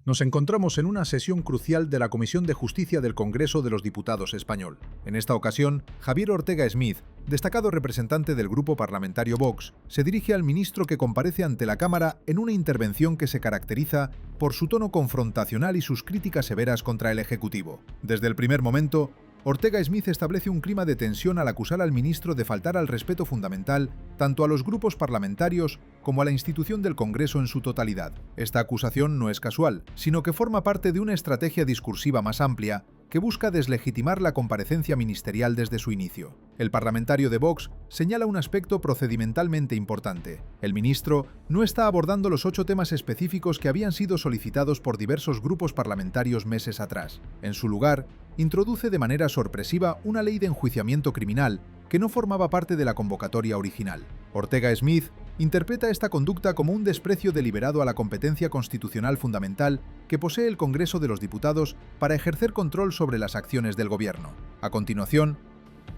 Nos encontramos en una sesión crucial de la Comisión de Justicia del Congreso de los Diputados español. En esta ocasión, Javier Ortega Smith, destacado representante del grupo parlamentario Vox, se dirige al ministro que comparece ante la Cámara en una intervención que se caracteriza por su tono confrontacional y sus críticas severas contra el Ejecutivo. Desde el primer momento, Ortega Smith establece un clima de tensión al acusar al ministro de faltar al respeto fundamental tanto a los grupos parlamentarios como a la institución del Congreso en su totalidad. Esta acusación no es casual, sino que forma parte de una estrategia discursiva más amplia que busca deslegitimar la comparecencia ministerial desde su inicio. El parlamentario de Vox señala un aspecto procedimentalmente importante. El ministro no está abordando los 8 temas específicos que habían sido solicitados por diversos grupos parlamentarios meses atrás. En su lugar, introduce de manera sorpresiva una ley de enjuiciamiento criminal que no formaba parte de la convocatoria original. Ortega Smith interpreta esta conducta como un desprecio deliberado a la competencia constitucional fundamental que posee el Congreso de los Diputados para ejercer control sobre las acciones del Gobierno. A continuación,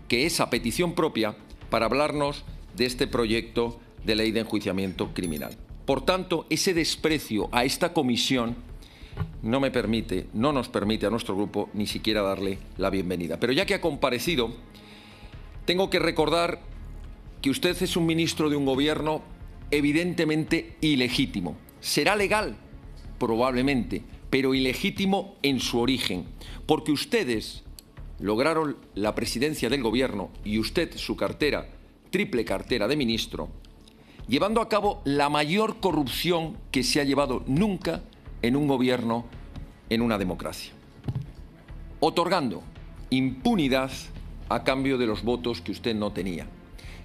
que es a petición propia para hablarnos de este proyecto de ley de enjuiciamiento criminal. Por tanto, ese desprecio a esta comisión no nos permite a nuestro grupo ni siquiera darle la bienvenida. Pero ya que ha comparecido, tengo que recordar que usted es un ministro de un gobierno evidentemente ilegítimo. Será legal, probablemente, pero ilegítimo en su origen, porque ustedes lograron la presidencia del gobierno y usted su cartera, triple cartera de ministro, llevando a cabo la mayor corrupción que se ha llevado nunca en un gobierno en una democracia, otorgando impunidad a cambio de los votos que usted no tenía,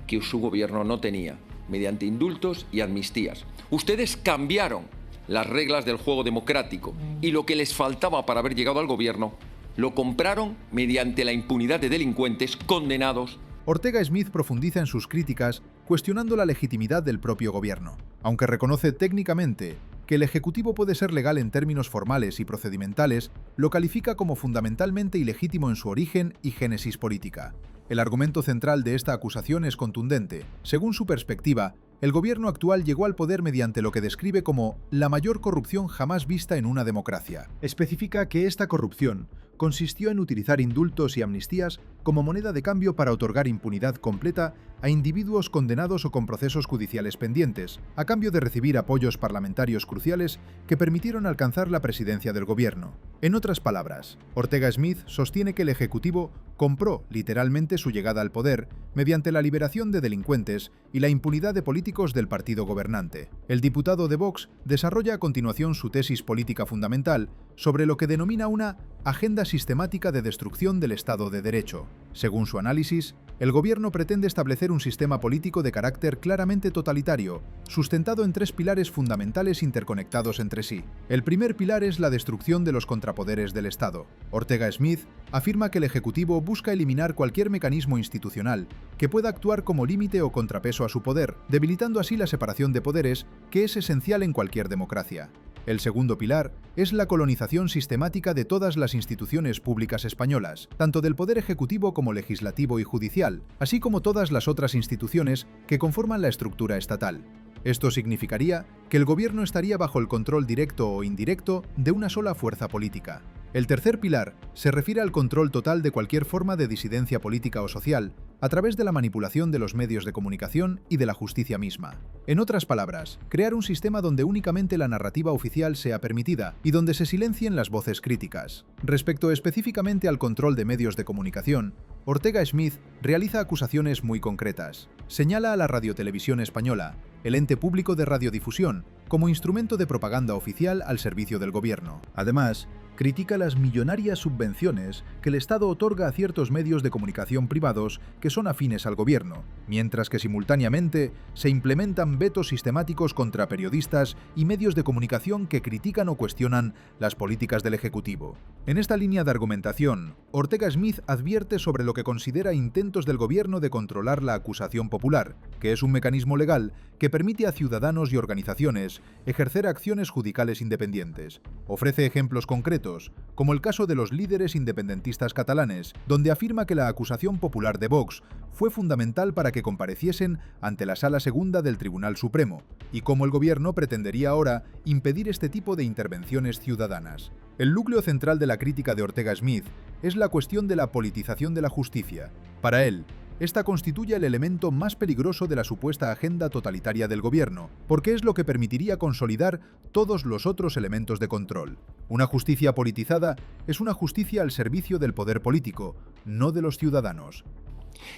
que su gobierno no tenía, mediante indultos y amnistías. Ustedes cambiaron las reglas del juego democrático y lo que les faltaba para haber llegado al gobierno lo compraron mediante la impunidad de delincuentes condenados. Ortega Smith profundiza en sus críticas, cuestionando la legitimidad del propio gobierno. Aunque reconoce técnicamente que el Ejecutivo puede ser legal en términos formales y procedimentales, lo califica como fundamentalmente ilegítimo en su origen y génesis política. El argumento central de esta acusación es contundente. Según su perspectiva, el gobierno actual llegó al poder mediante lo que describe como la mayor corrupción jamás vista en una democracia. Especifica que esta corrupción consistió en utilizar indultos y amnistías como moneda de cambio para otorgar impunidad completa a individuos condenados o con procesos judiciales pendientes, a cambio de recibir apoyos parlamentarios cruciales que permitieron alcanzar la presidencia del gobierno. En otras palabras, Ortega Smith sostiene que el Ejecutivo compró literalmente su llegada al poder mediante la liberación de delincuentes y la impunidad de políticos del partido gobernante. El diputado de Vox desarrolla a continuación su tesis política fundamental sobre lo que denomina una agenda sistemática de destrucción del Estado de Derecho. Según su análisis, el gobierno pretende establecer un sistema político de carácter claramente totalitario, sustentado en 3 pilares fundamentales interconectados entre sí. El primer pilar es la destrucción de los contrapoderes del Estado. Ortega Smith afirma que el Ejecutivo busca eliminar cualquier mecanismo institucional que pueda actuar como límite o contrapeso a su poder, debilitando así la separación de poderes, que es esencial en cualquier democracia. El segundo pilar es la colonización sistemática de todas las instituciones públicas españolas, tanto del Poder Ejecutivo como Legislativo y Judicial, así como todas las otras instituciones que conforman la estructura estatal. Esto significaría que el gobierno estaría bajo el control directo o indirecto de una sola fuerza política. El tercer pilar se refiere al control total de cualquier forma de disidencia política o social, a través de la manipulación de los medios de comunicación y de la justicia misma. En otras palabras, crear un sistema donde únicamente la narrativa oficial sea permitida y donde se silencien las voces críticas. Respecto específicamente al control de medios de comunicación, Ortega Smith realiza acusaciones muy concretas. Señala a la Radiotelevisión Española, el ente público de radiodifusión, como instrumento de propaganda oficial al servicio del gobierno. Además, critica las millonarias subvenciones que el Estado otorga a ciertos medios de comunicación privados que son afines al gobierno, mientras que simultáneamente se implementan vetos sistemáticos contra periodistas y medios de comunicación que critican o cuestionan las políticas del Ejecutivo. En esta línea de argumentación, Ortega Smith advierte sobre lo que considera intentos del gobierno de controlar la acusación popular, que es un mecanismo legal que permite a ciudadanos y organizaciones ejercer acciones judiciales independientes. Ofrece ejemplos concretos, como el caso de los líderes independentistas catalanes, donde afirma que la acusación popular de Vox fue fundamental para que compareciesen ante la Sala Segunda del Tribunal Supremo, y cómo el gobierno pretendería ahora impedir este tipo de intervenciones ciudadanas. El núcleo central de la crítica de Ortega Smith es la cuestión de la politización de la justicia. Para él, esta constituye el elemento más peligroso de la supuesta agenda totalitaria del gobierno, porque es lo que permitiría consolidar todos los otros elementos de control. Una justicia politizada es una justicia al servicio del poder político, no de los ciudadanos.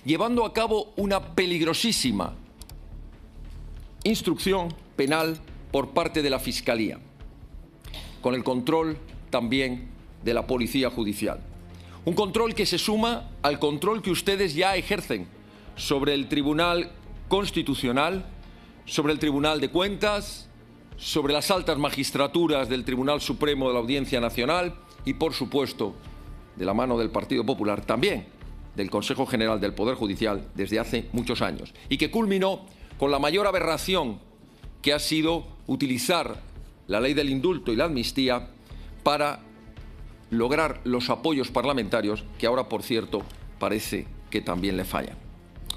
Llevando a cabo una peligrosísima instrucción penal por parte de la Fiscalía, con el control también de la Policía Judicial. Un control que se suma al control que ustedes ya ejercen sobre el Tribunal Constitucional, sobre el Tribunal de Cuentas, sobre las altas magistraturas del Tribunal Supremo de la Audiencia Nacional y, por supuesto, de la mano del Partido Popular, también del Consejo General del Poder Judicial desde hace muchos años, y que culminó con la mayor aberración que ha sido utilizar la ley del indulto y la amnistía para lograr los apoyos parlamentarios que ahora, por cierto, parece que también le fallan.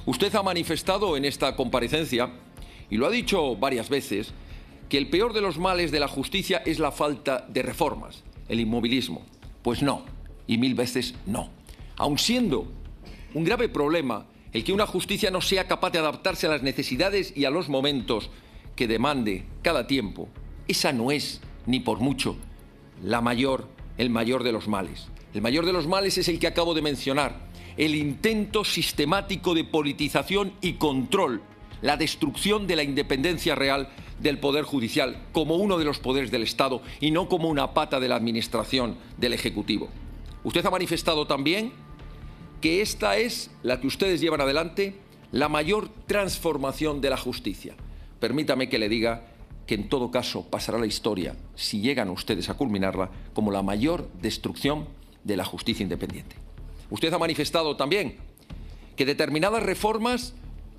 Usted ha manifestado en esta comparecencia, y lo ha dicho varias veces, que el peor de los males de la justicia es la falta de reformas, el inmovilismo. Pues no, y mil veces no. Aun siendo un grave problema el que una justicia no sea capaz de adaptarse a las necesidades y a los momentos que demande cada tiempo, esa no es, ni por mucho, el mayor de los males. El mayor de los males es el que acabo de mencionar, el intento sistemático de politización y control, la destrucción de la independencia real del Poder Judicial como uno de los poderes del Estado y no como una pata de la administración del Ejecutivo. Usted ha manifestado también que esta es la que ustedes llevan adelante, la mayor transformación de la justicia. Permítame que le diga que en todo caso pasará la historia, si llegan ustedes a culminarla, como la mayor destrucción de la justicia independiente. Usted ha manifestado también que determinadas reformas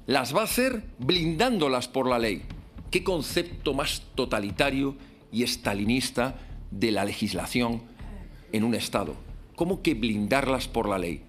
las va a hacer blindándolas por la ley. ¿Qué concepto más totalitario y estalinista de la legislación en un Estado? ¿Cómo que blindarlas por la ley?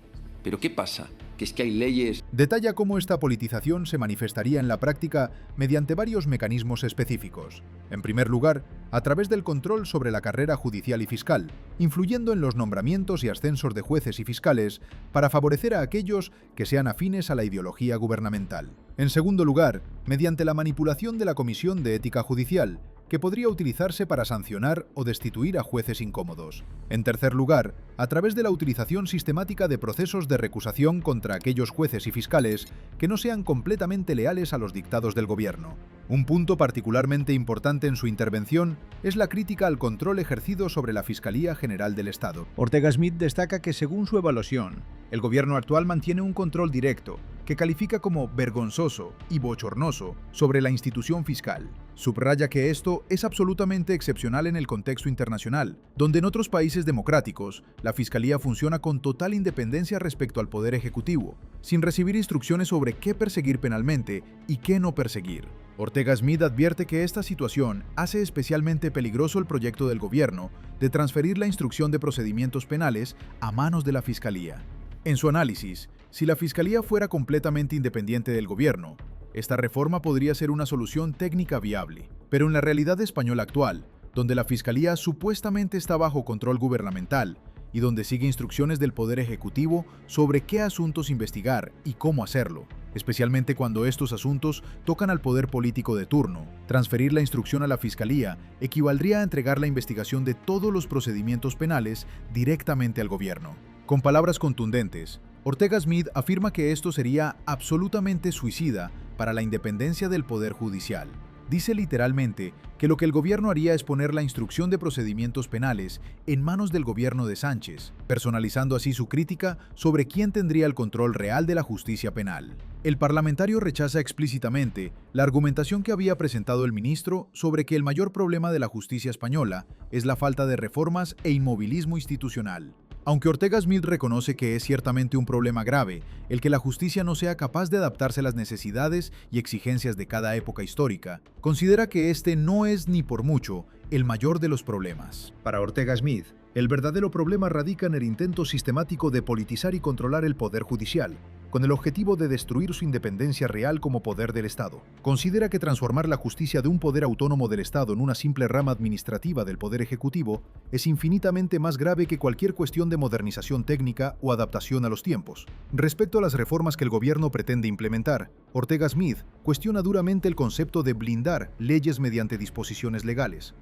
¿Pero qué pasa? Que es que hay leyes. Detalla cómo esta politización se manifestaría en la práctica mediante varios mecanismos específicos. En primer lugar, a través del control sobre la carrera judicial y fiscal, influyendo en los nombramientos y ascensos de jueces y fiscales para favorecer a aquellos que sean afines a la ideología gubernamental. En segundo lugar, mediante la manipulación de la Comisión de Ética Judicial, que podría utilizarse para sancionar o destituir a jueces incómodos. En tercer lugar, a través de la utilización sistemática de procesos de recusación contra aquellos jueces y fiscales que no sean completamente leales a los dictados del gobierno. Un punto particularmente importante en su intervención es la crítica al control ejercido sobre la Fiscalía General del Estado. Ortega Smith destaca que, según su evaluación, el gobierno actual mantiene un control directo, que califica como vergonzoso y bochornoso sobre la institución fiscal. Subraya que esto es absolutamente excepcional en el contexto internacional, donde en otros países democráticos, la Fiscalía funciona con total independencia respecto al Poder Ejecutivo, sin recibir instrucciones sobre qué perseguir penalmente y qué no perseguir. Ortega Smith advierte que esta situación hace especialmente peligroso el proyecto del gobierno de transferir la instrucción de procedimientos penales a manos de la Fiscalía. En su análisis, si la Fiscalía fuera completamente independiente del gobierno, esta reforma podría ser una solución técnica viable. Pero en la realidad española actual, donde la Fiscalía supuestamente está bajo control gubernamental y donde sigue instrucciones del Poder Ejecutivo sobre qué asuntos investigar y cómo hacerlo, especialmente cuando estos asuntos tocan al poder político de turno, transferir la instrucción a la Fiscalía equivaldría a entregar la investigación de todos los procedimientos penales directamente al gobierno. Con palabras contundentes, Ortega Smith afirma que esto sería absolutamente suicida para la independencia del Poder Judicial. Dice literalmente que lo que el gobierno haría es poner la instrucción de procedimientos penales en manos del gobierno de Sánchez, personalizando así su crítica sobre quién tendría el control real de la justicia penal. El parlamentario rechaza explícitamente la argumentación que había presentado el ministro sobre que el mayor problema de la justicia española es la falta de reformas e inmovilismo institucional. Aunque Ortega Smith reconoce que es ciertamente un problema grave el que la justicia no sea capaz de adaptarse a las necesidades y exigencias de cada época histórica, considera que este no es ni por mucho el mayor de los problemas. Para Ortega Smith, el verdadero problema radica en el intento sistemático de politizar y controlar el poder judicial, con el objetivo de destruir su independencia real como poder del Estado. Considera que transformar la justicia de un poder autónomo del Estado en una simple rama administrativa del poder ejecutivo es infinitamente más grave que cualquier cuestión de modernización técnica o adaptación a los tiempos. Respecto a las reformas que el gobierno pretende implementar, Ortega Smith cuestiona duramente el concepto de blindar leyes mediante disposiciones legales.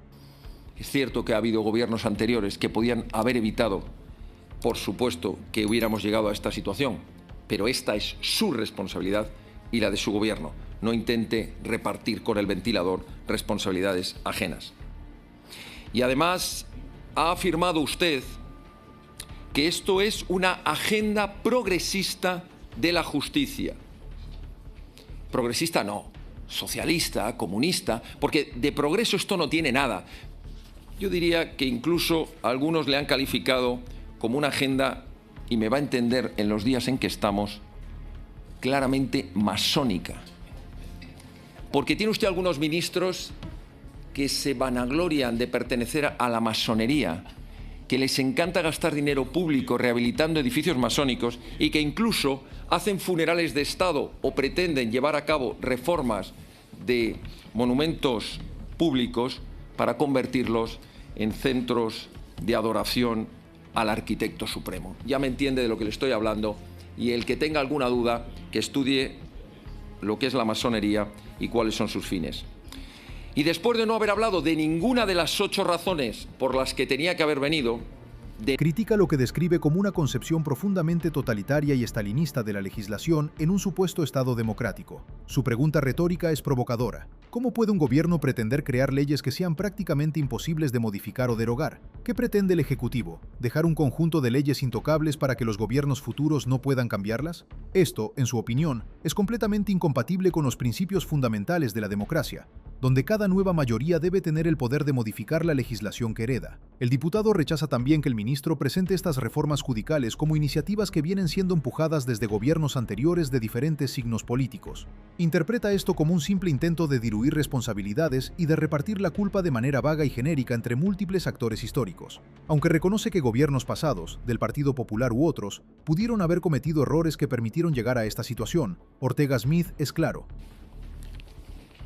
Es cierto que ha habido gobiernos anteriores que podían haber evitado, por supuesto, que hubiéramos llegado a esta situación, pero esta es su responsabilidad y la de su gobierno. No intente repartir con el ventilador responsabilidades ajenas. Y además ha afirmado usted que esto es una agenda progresista de la justicia. Progresista no, socialista, comunista, porque de progreso esto no tiene nada. Yo diría que incluso algunos le han calificado como una agenda, y me va a entender en los días en que estamos, claramente masónica. Porque tiene usted algunos ministros que se vanaglorian de pertenecer a la masonería, que les encanta gastar dinero público rehabilitando edificios masónicos y que incluso hacen funerales de Estado o pretenden llevar a cabo reformas de monumentos públicos para convertirlos en centros de adoración al arquitecto supremo. Ya me entiende de lo que le estoy hablando, y el que tenga alguna duda, que estudie lo que es la masonería y cuáles son sus fines. Y después de no haber hablado de ninguna de las 8 razones por las que tenía que haber venido, critica lo que describe como una concepción profundamente totalitaria y estalinista de la legislación en un supuesto Estado democrático. Su pregunta retórica es provocadora. ¿Cómo puede un gobierno pretender crear leyes que sean prácticamente imposibles de modificar o derogar? ¿Qué pretende el Ejecutivo? ¿Dejar un conjunto de leyes intocables para que los gobiernos futuros no puedan cambiarlas? Esto, en su opinión, es completamente incompatible con los principios fundamentales de la democracia, donde cada nueva mayoría debe tener el poder de modificar la legislación que hereda. El diputado rechaza también que el ministro presente estas reformas judiciales como iniciativas que vienen siendo empujadas desde gobiernos anteriores de diferentes signos políticos. Interpreta esto como un simple intento de diluir responsabilidades y de repartir la culpa de manera vaga y genérica entre múltiples actores históricos. Aunque reconoce que gobiernos pasados, del Partido Popular u otros, pudieron haber cometido errores que permitieron llegar a esta situación, Ortega Smith es claro.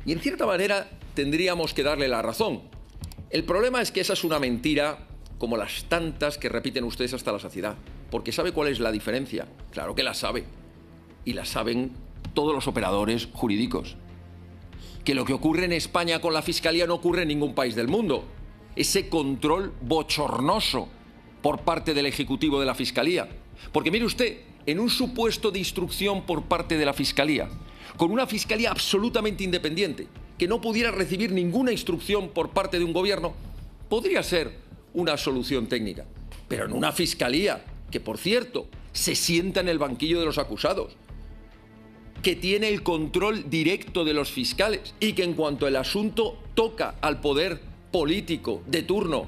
y en cierta manera tendríamos que darle la razón. El problema es que esa es una mentira como las tantas que repiten ustedes hasta la saciedad. Porque ¿sabe cuál es la diferencia? Claro que la sabe. Y la saben todos los operadores jurídicos. Que lo que ocurre en España con la Fiscalía no ocurre en ningún país del mundo. Ese control bochornoso por parte del Ejecutivo de la Fiscalía. Porque mire usted, en un supuesto de instrucción por parte de la Fiscalía, con una Fiscalía absolutamente independiente, que no pudiera recibir ninguna instrucción por parte de un gobierno, podría ser una solución técnica. Pero en una Fiscalía que, por cierto, se sienta en el banquillo de los acusados, que tiene el control directo de los fiscales y que en cuanto el asunto toca al poder político de turno,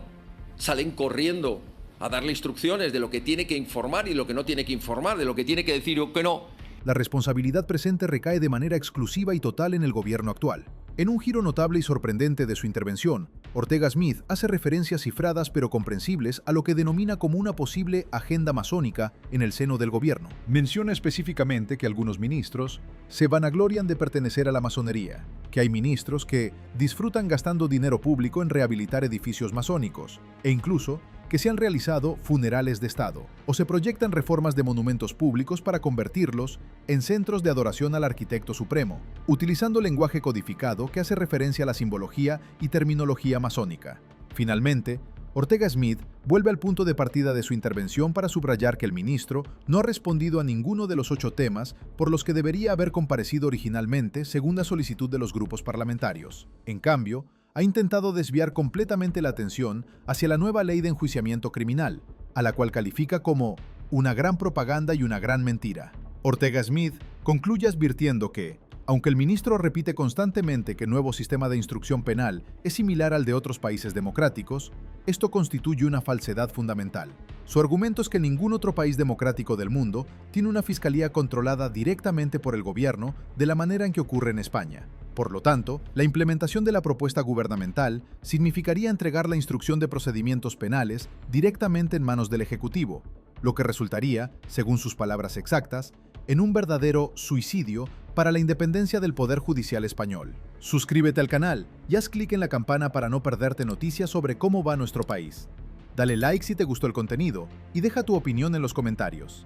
salen corriendo a darle instrucciones de lo que tiene que informar y lo que no tiene que informar, de lo que tiene que decir o que no. La responsabilidad presente recae de manera exclusiva y total en el gobierno actual. En un giro notable y sorprendente de su intervención, Ortega Smith hace referencias cifradas pero comprensibles a lo que denomina como una posible agenda masónica en el seno del gobierno. Menciona específicamente que algunos ministros se vanaglorian de pertenecer a la masonería, que hay ministros que disfrutan gastando dinero público en rehabilitar edificios masónicos, e incluso que se han realizado funerales de Estado, o se proyectan reformas de monumentos públicos para convertirlos en centros de adoración al arquitecto supremo, utilizando lenguaje codificado que hace referencia a la simbología y terminología masónica. Finalmente, Ortega Smith vuelve al punto de partida de su intervención para subrayar que el ministro no ha respondido a ninguno de los 8 temas por los que debería haber comparecido originalmente según la solicitud de los grupos parlamentarios. En cambio, ha intentado desviar completamente la atención hacia la nueva ley de enjuiciamiento criminal, a la cual califica como una gran propaganda y una gran mentira. Ortega Smith concluye advirtiendo que, aunque el ministro repite constantemente que el nuevo sistema de instrucción penal es similar al de otros países democráticos, esto constituye una falsedad fundamental. Su argumento es que ningún otro país democrático del mundo tiene una fiscalía controlada directamente por el gobierno de la manera en que ocurre en España. Por lo tanto, la implementación de la propuesta gubernamental significaría entregar la instrucción de procedimientos penales directamente en manos del Ejecutivo, lo que resultaría, según sus palabras exactas, en un verdadero suicidio para la independencia del Poder Judicial español. Suscríbete al canal y haz clic en la campana para no perderte noticias sobre cómo va nuestro país. Dale like si te gustó el contenido y deja tu opinión en los comentarios.